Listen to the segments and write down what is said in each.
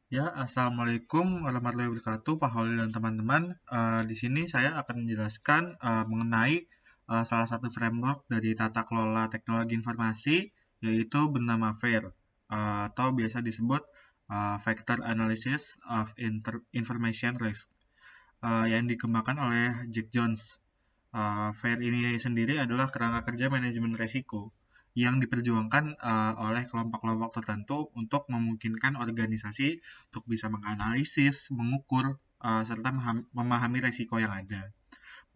Ya, Assalamualaikum warahmatullahi wabarakatuh, Pak Holil dan teman-teman. Di sini saya akan menjelaskan mengenai salah satu framework dari tata kelola teknologi informasi, yaitu bernama FAIR, atau biasa disebut Factor Analysis of Information Risk, yang dikembangkan oleh Jack Jones. FAIR ini sendiri adalah kerangka kerja manajemen risiko yang diperjuangkan oleh kelompok-kelompok tertentu untuk memungkinkan organisasi untuk bisa menganalisis, mengukur, serta memahami risiko yang ada.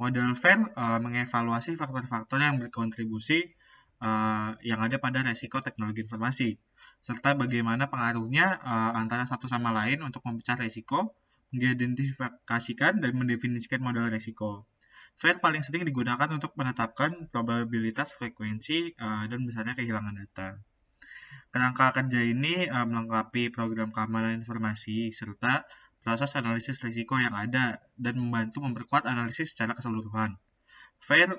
Model FAIR mengevaluasi faktor-faktor yang berkontribusi yang ada pada risiko teknologi informasi, serta bagaimana pengaruhnya antara satu sama lain untuk memecah risiko, mengidentifikasikan dan mendefinisikan model risiko. FAIR paling sering digunakan untuk menetapkan probabilitas, frekuensi, dan besarnya kehilangan data. Kerangka kerja ini melengkapi program keamanan informasi serta proses analisis risiko yang ada dan membantu memperkuat analisis secara keseluruhan. FAIR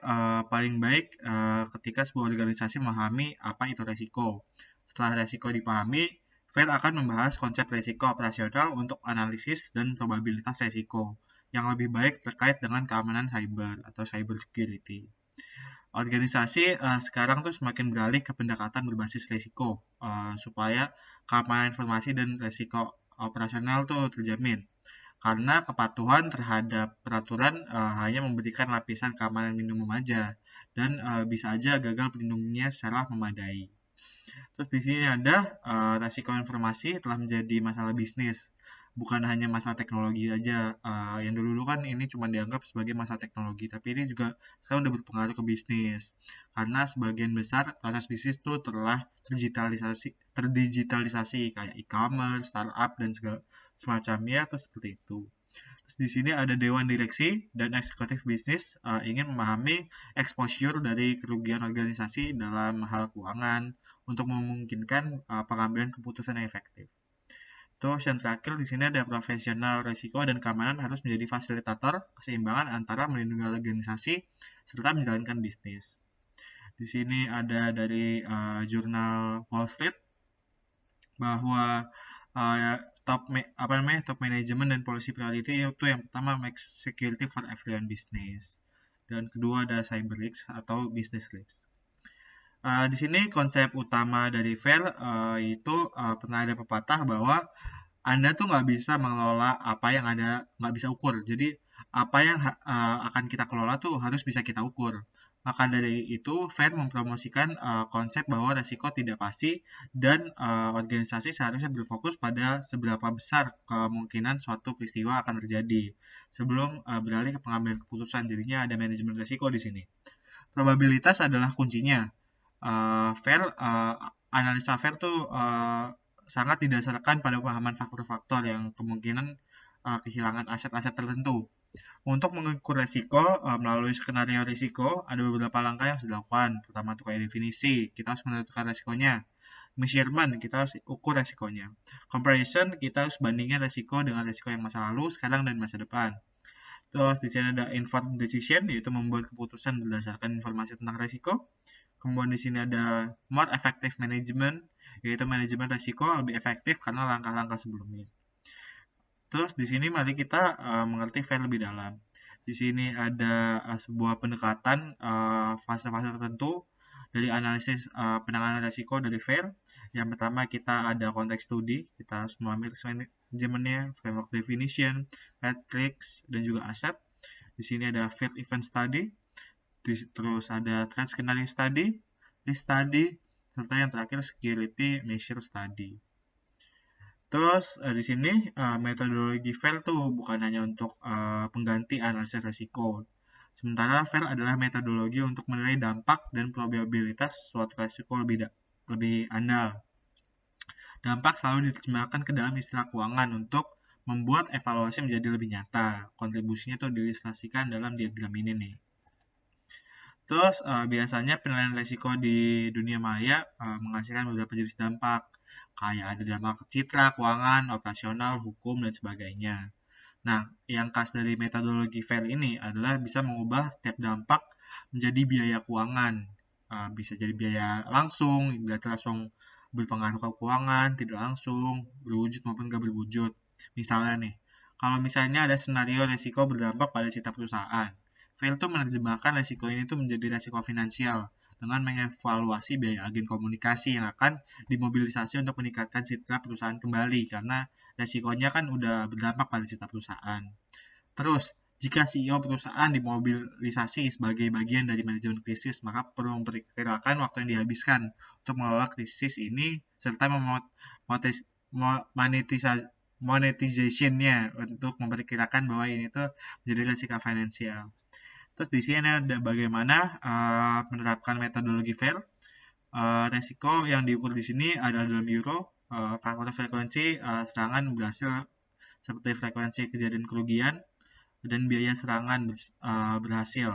paling baik ketika sebuah organisasi memahami apa itu risiko. Setelah risiko dipahami, FAIR akan membahas konsep risiko operasional untuk analisis dan probabilitas risiko yang lebih baik terkait dengan keamanan cyber atau cyber security. Organisasi sekarang tuh semakin beralih ke pendekatan berbasis risiko supaya keamanan informasi dan risiko operasional tuh terjamin. Karena kepatuhan terhadap peraturan hanya memberikan lapisan keamanan minimum aja dan bisa aja gagal pelindungnya secara memadai. Terus di sini ada resiko informasi telah menjadi masalah bisnis, bukan hanya masalah teknologi aja. Yang dulu-dulu kan ini cuma dianggap sebagai masalah teknologi, tapi ini juga sekarang udah berpengaruh ke bisnis. Karena sebagian besar proses bisnis tuh telah terdigitalisasi kayak e-commerce, startup dan segala semacamnya tuh seperti itu. Terus di sini ada dewan direksi dan eksekutif bisnis ingin memahami exposure dari kerugian organisasi dalam hal keuangan untuk memungkinkan pengambilan keputusan yang efektif. Terus yang terakhir di sini ada profesional risiko dan keamanan harus menjadi fasilitator keseimbangan antara melindungi organisasi serta menjalankan bisnis. Di sini ada dari jurnal Wall Street bahwa top management dan policy priority itu yang pertama make security for everyone business dan kedua ada cyber risks atau business risks. Di sini konsep utama dari FAIR itu pernah ada pepatah bahwa anda tuh nggak bisa mengelola apa yang ada nggak bisa ukur. Jadi apa yang akan kita kelola tuh harus bisa kita ukur. Maka dari itu, FAIR mempromosikan konsep bahwa resiko tidak pasti dan organisasi seharusnya berfokus pada seberapa besar kemungkinan suatu peristiwa akan terjadi sebelum beralih ke pengambilan keputusan. Jadinya ada manajemen resiko di sini. Probabilitas adalah kuncinya. FAIR analisa FAIR tuh sangat didasarkan pada pemahaman faktor-faktor yang kemungkinan kehilangan aset-aset tertentu. Untuk mengukur risiko melalui skenario risiko ada beberapa langkah yang harus dilakukan. Pertama tuh kayak definisi, kita harus menentukan risikonya. Measurement, kita harus ukur risikonya. Comparison, kita harus bandingkan risiko dengan risiko yang masa lalu, sekarang dan masa depan. Terus di sini ada informed decision, yaitu membuat keputusan berdasarkan informasi tentang risiko. Kemudian di sini ada more effective management, yaitu manajemen risiko lebih efektif karena langkah-langkah sebelumnya. Terus di sini mari kita mengerti FAIR lebih dalam. Di sini ada sebuah pendekatan fase-fase tertentu dari analisis penanganan risiko dari FAIR. Yang pertama kita ada konteks studi, kita harus memahami risk manajemennya, framework definition, metrics, dan juga aset. Di sini ada field event study, terus ada trend scenario study, risk study, serta yang terakhir security measure study. Terus di sini metodologi FAIR tuh bukan hanya untuk pengganti analisis risiko. Sementara FAIR adalah metodologi untuk menilai dampak dan probabilitas suatu risiko lebih andal. Dampak selalu diterjemahkan ke dalam istilah keuangan untuk membuat evaluasi menjadi lebih nyata. Kontribusinya tuh diilustrasikan dalam diagram ini nih. Terus biasanya penilaian risiko di dunia maya menghasilkan beberapa jenis dampak, kayak ada dampak citra, keuangan, operasional, hukum, dan sebagainya. Nah, yang khas dari metodologi FAIR ini adalah bisa mengubah setiap dampak menjadi biaya keuangan. Bisa jadi biaya langsung, berarti langsung berpengaruh ke keuangan, tidak langsung, berwujud maupun nggak berwujud. Misalnya nih, kalau misalnya ada skenario resiko berdampak pada citra perusahaan, fail itu menerjemahkan resiko ini tuh menjadi resiko finansial dengan mengevaluasi biaya agen komunikasi yang akan dimobilisasi untuk meningkatkan citra perusahaan kembali karena resikonya kan udah berdampak pada citra perusahaan. Terus, jika CEO perusahaan dimobilisasi sebagai bagian dari manajemen krisis, maka perlu memperkirakan waktu yang dihabiskan untuk mengelola krisis ini serta monetization-nya untuk memperkirakan bahwa ini tuh menjadi resiko finansial. Terus di sini ada bagaimana menerapkan metodologi FAIR. Resiko yang diukur di sini ada dalam euro, faktor frekuensi serangan berhasil seperti frekuensi kejadian kerugian, dan biaya serangan berhasil.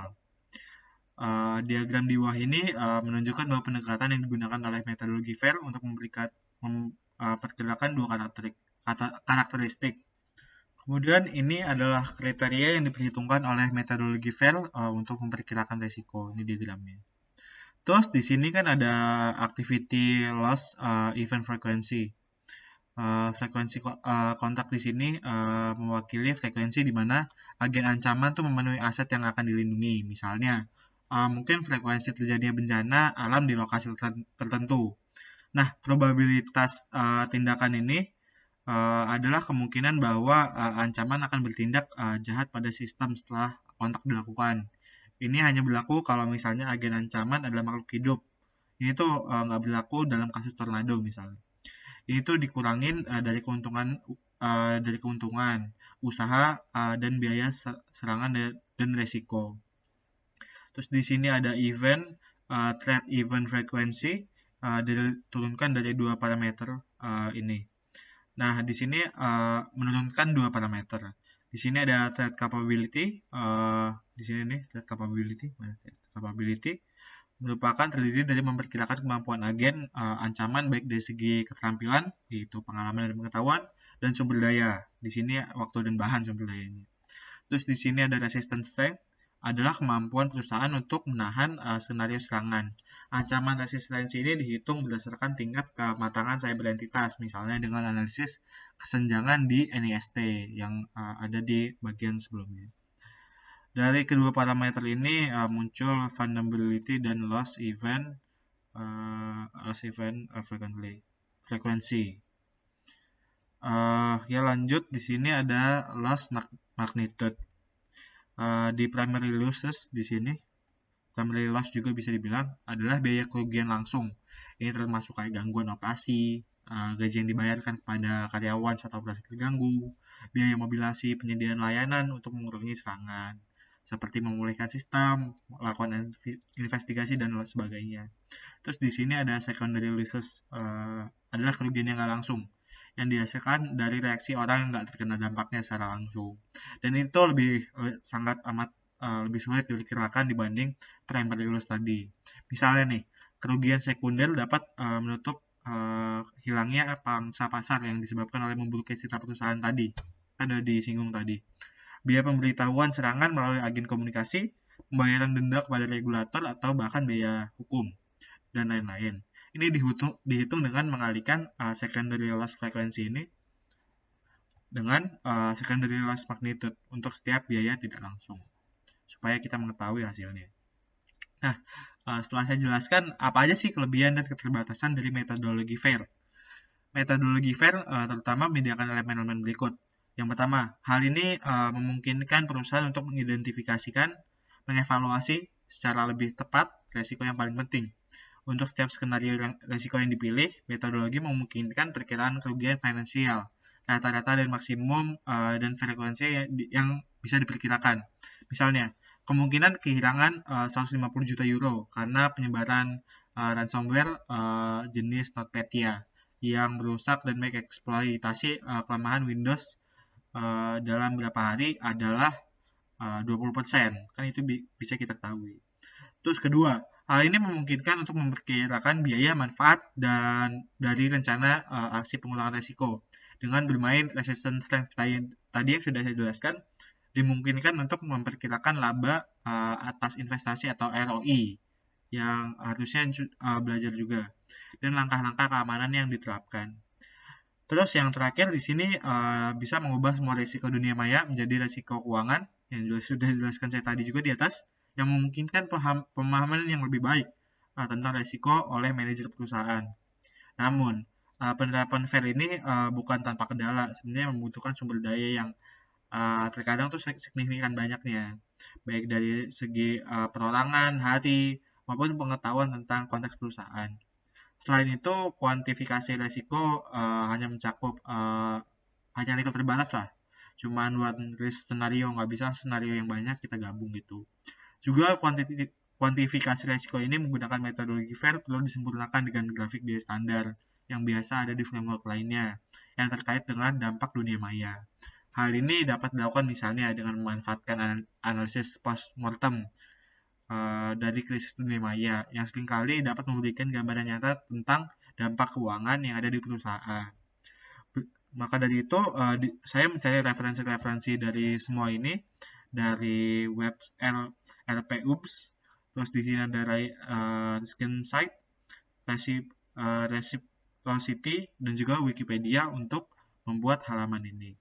Diagram di bawah ini menunjukkan bahwa pendekatan yang digunakan oleh metodologi FAIR untuk memperkirakan dua karakteristik. Kemudian ini adalah kriteria yang diperhitungkan oleh metodologi FAIR untuk memperkirakan resiko. Ini diagramnya. Terus di sini kan ada activity loss event frequency. Frekuensi kontak di sini mewakili frekuensi di mana agen ancaman tuh memenuhi aset yang akan dilindungi. Misalnya, mungkin frekuensi terjadinya bencana alam di lokasi tertentu. Nah, probabilitas tindakan ini adalah kemungkinan bahwa ancaman akan bertindak jahat pada sistem setelah kontak dilakukan. Ini hanya berlaku kalau misalnya agen ancaman adalah makhluk hidup. Ini tuh nggak berlaku dalam kasus tornado misalnya. Ini tuh dikurangin dari keuntungan, usaha dan biaya serangan dan resiko. Terus di sini ada threat event frequency diturunkan dari dua parameter ini. Nah, di sini menurunkan dua parameter. Di sini ada threat capability, di sini nih threat capability, merupakan terdiri dari memperkirakan kemampuan agen ancaman baik dari segi keterampilan, yaitu pengalaman dan pengetahuan, dan sumber daya. Di sini waktu dan bahan sumber dayanya. Terus di sini ada resistance strength, adalah kemampuan perusahaan untuk menahan skenario serangan. Ancaman resistensi ini dihitung berdasarkan tingkat kematangan cyber entitas, misalnya dengan analisis kesenjangan di NIST yang ada di bagian sebelumnya. Dari kedua parameter ini muncul vulnerability dan loss event frequency. Ya lanjut, di sini ada loss magnitude. Di primary losses di sini, primary loss juga bisa dibilang adalah biaya kerugian langsung. Ini termasuk kayak gangguan operasi, gaji yang dibayarkan kepada karyawan saat operasi terganggu, biaya mobilisasi penyediaan layanan untuk mengurangi serangan, seperti memulihkan sistem, melakukan investigasi dan sebagainya. Terus di sini ada secondary losses, adalah kerugian yang nggak langsung, yang dihasilkan dari reaksi orang yang nggak terkena dampaknya secara langsung. Dan itu sangat amat lebih sulit diperkirakan dibanding primary loss tadi. Misalnya nih, kerugian sekunder dapat menutup hilangnya pangsa pasar yang disebabkan oleh memburuknya citra perusahaan tadi, ada disinggung tadi. Biaya pemberitahuan serangan melalui agen komunikasi, pembayaran denda kepada regulator, atau bahkan biaya hukum, dan lain-lain. Ini dihitung dengan mengalihkan secondary loss frequency ini dengan secondary loss magnitude untuk setiap biaya tidak langsung, supaya kita mengetahui hasilnya. Nah, setelah saya jelaskan apa aja sih kelebihan dan keterbatasan dari metodologi FAIR. Metodologi FAIR terutama menyediakan elemen-elemen berikut. Yang pertama, hal ini memungkinkan perusahaan untuk mengidentifikasikan, mengevaluasi secara lebih tepat resiko yang paling penting. Untuk setiap skenario resiko yang dipilih, metodologi memungkinkan perkiraan kerugian finansial, rata-rata dan maksimum dan frekuensi yang bisa diperkirakan. Misalnya, kemungkinan kehilangan 150 juta euro karena penyebaran ransomware jenis NotPetya yang merusak dan mengeksploitasi kelemahan Windows dalam beberapa hari adalah 20%. Kan itu bisa kita ketahui. Terus kedua, hal ini memungkinkan untuk memperkirakan biaya manfaat dan dari rencana aksi pengulangan resiko. Dengan bermain resistance strength tadi yang sudah saya jelaskan, dimungkinkan untuk memperkirakan laba atas investasi atau ROI. yang harusnya belajar juga, dan langkah-langkah keamanan yang diterapkan. Terus yang terakhir di sini bisa mengubah semua risiko dunia maya menjadi risiko keuangan yang juga sudah dijelaskan saya tadi juga di atas, yang memungkinkan pemahaman yang lebih baik tentang risiko oleh manajer perusahaan. Namun penerapan FAIR ini bukan tanpa kendala, sebenarnya membutuhkan sumber daya yang terkadang tuh signifikan banyaknya, baik dari segi perorangan, hari, maupun pengetahuan tentang konteks perusahaan. Selain itu, kuantifikasi resiko hanya mencakup hanya risiko terbatas lah. Cuma buat risk skenario, nggak bisa skenario yang banyak kita gabung gitu. Juga kuantifikasi resiko ini menggunakan metodologi FAIR perlu disempurnakan dengan grafik biaya standar yang biasa ada di framework lainnya yang terkait dengan dampak dunia maya. Hal ini dapat dilakukan misalnya dengan memanfaatkan analisis post-mortem dari krisis dunia maya yang seringkali dapat memberikan gambaran nyata tentang dampak keuangan yang ada di perusahaan. Maka dari itu, saya mencari referensi-referensi dari semua ini dari web RPUBS, terus di sini ada Skinsight, Reciprocity, dan juga Wikipedia untuk membuat halaman ini.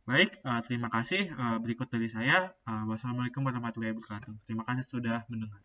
Baik, terima kasih. Berikut dari saya. Wassalamualaikum warahmatullahi wabarakatuh. Terima kasih sudah mendengar.